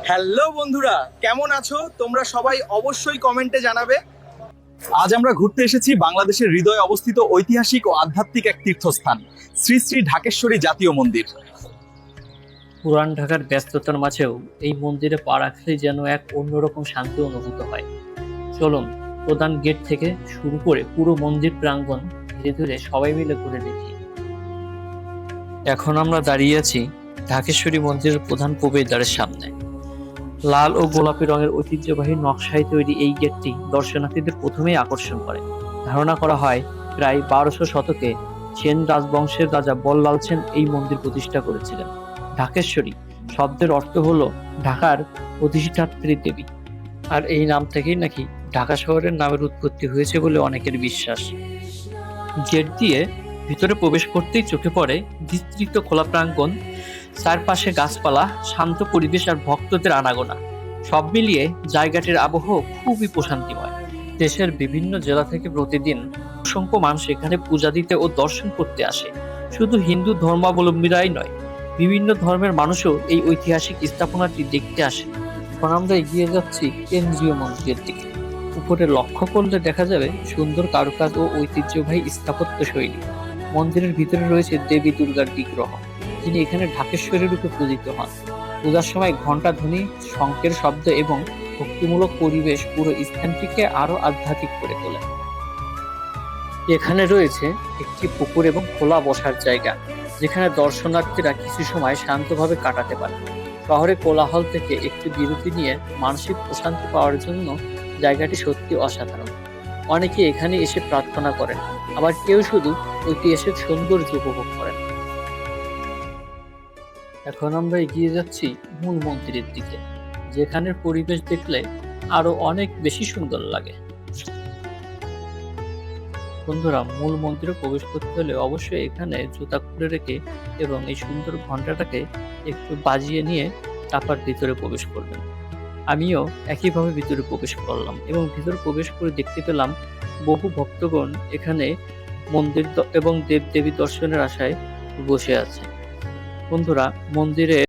Hello বন্ধুরা, কেমন আছো তোমরা? সবাই অবশ্যই কমেন্টে জানাবে। আজ আমরা ঘুরতে এসেছি বাংলাদেশের হৃদয়ে অবস্থিত ঐতিহাসিক ও আধ্যাত্মিক এক তীর্থস্থান, শ্রী শ্রী ঢাকেশ্বরী জাতীয় মন্দির। পুরান ঢাকার ব্যস্ততার মাঝেও এই মন্দিরে পা রাখলেই যেন এক অন্যরকম শান্তি অনুভূত হয়। চলুন, প্রধান গেট থেকে শুরু করে পুরো মন্দির প্রাঙ্গণ ধীরে ধীরে সবাই মিলে ঘুরে দেখি। এখন আমরা দাঁড়িয়ে আছি ঢাকেশ্বরী মন্দিরের প্রধান প্রবেশদ্বারের সামনে। লাল ও গোলাপি রঙের ঐতিহ্যবাহী নকশায় তৈরি এই গেটটি দর্শনার্থীদের প্রথমেই আকর্ষণ করে। ধারণা করা হয় প্রায় 1200 শতকে সেন রাজবংশের রাজা বল্লাল সেন এই মন্দির প্রতিষ্ঠা করেছিলেন। ঢাকেশ্বরী শব্দের অর্থ হলো ঢাকার প্রতিষ্ঠাত্রী দেবী, আর এই নাম থেকেই নাকি ঢাকা শহরের নামের উৎপত্তি হয়েছে বলে অনেকের বিশ্বাস। গেট দিয়ে ভিতরে প্রবেশ করতেই চোখে পড়ে বিস্তৃত খোলা প্রাঙ্গণ, চারপাশে গাছপালা, শান্ত পরিবেশ আর ভক্তদের আনাগোনা। সব মিলিয়ে জায়গাটির আবহ খুবই প্রশান্তিময়। দেশের বিভিন্ন জেলা থেকে প্রতিদিন অসংখ্য মানুষ এখানে পূজা দিতে ও দর্শন করতে আসে। শুধু হিন্দু ধর্মাবলম্বীরাই নয়, বিভিন্ন ধর্মের মানুষও এই ঐতিহাসিক স্থাপনাটি দেখতে আসে। এখন আমরা এগিয়ে যাচ্ছি কেন্দ্রীয় মন্দিরের দিকে। উপরে লক্ষ্য করলে দেখা যাবে সুন্দর কারুকাজ ও ঐতিহ্যবাহী স্থাপত্য শৈলী। মন্দিরের ভিতরে রয়েছে দেবী দুর্গার বিগ্রহ, যিনি এখানে ঢাকেশ্বরী রূপে পূজিত হন। পূজার সময় ঘণ্টা ধ্বনি, শঙ্খের শব্দ এবং ভক্তিমূলক পরিবেশ পুরো স্থানটিকে আরো আধ্যাত্মিক করে তোলে। এখানে রয়েছে একটি পুকুর এবং খোলা বসার জায়গা, যেখানে দর্শনার্থীরা কিছু সময় শান্তভাবে কাটাতে পারে। শহরে কোলাহল থেকে একটু বিরতি নিয়ে মানসিক প্রশান্তি পাওয়ার জন্য জায়গাটি সত্যি অসাধারণ। অনেকে এখানে এসে প্রার্থনা করেন, আবার কেউ শুধু ঐতিহাসিক সৌন্দর্য উপভোগ করেন। এখন আমরা এগিয়ে যাচ্ছি মূল মন্দিরের দিকে, যেখানের পরিবেশ দেখলে আরো অনেক বেশি সুন্দর লাগে। বন্ধুরা, মূল মন্দিরে প্রবেশ করতে হলে অবশ্যই এখানে জুতা খুলে রেখে এবং এই সুন্দর ঘন্টাটাকে একটু বাজিয়ে নিয়ে তারপর ভিতরে প্রবেশ করবেন। আমিও একইভাবে ভিতরে প্রবেশ করলাম এবং ভিতরে প্রবেশ করে দেখতে পেলাম বহু ভক্তগণ এখানে মন্দির এবং দেবদেবী দর্শনের আশায় বসে আছে। বন্ধুরা, মন্দিরে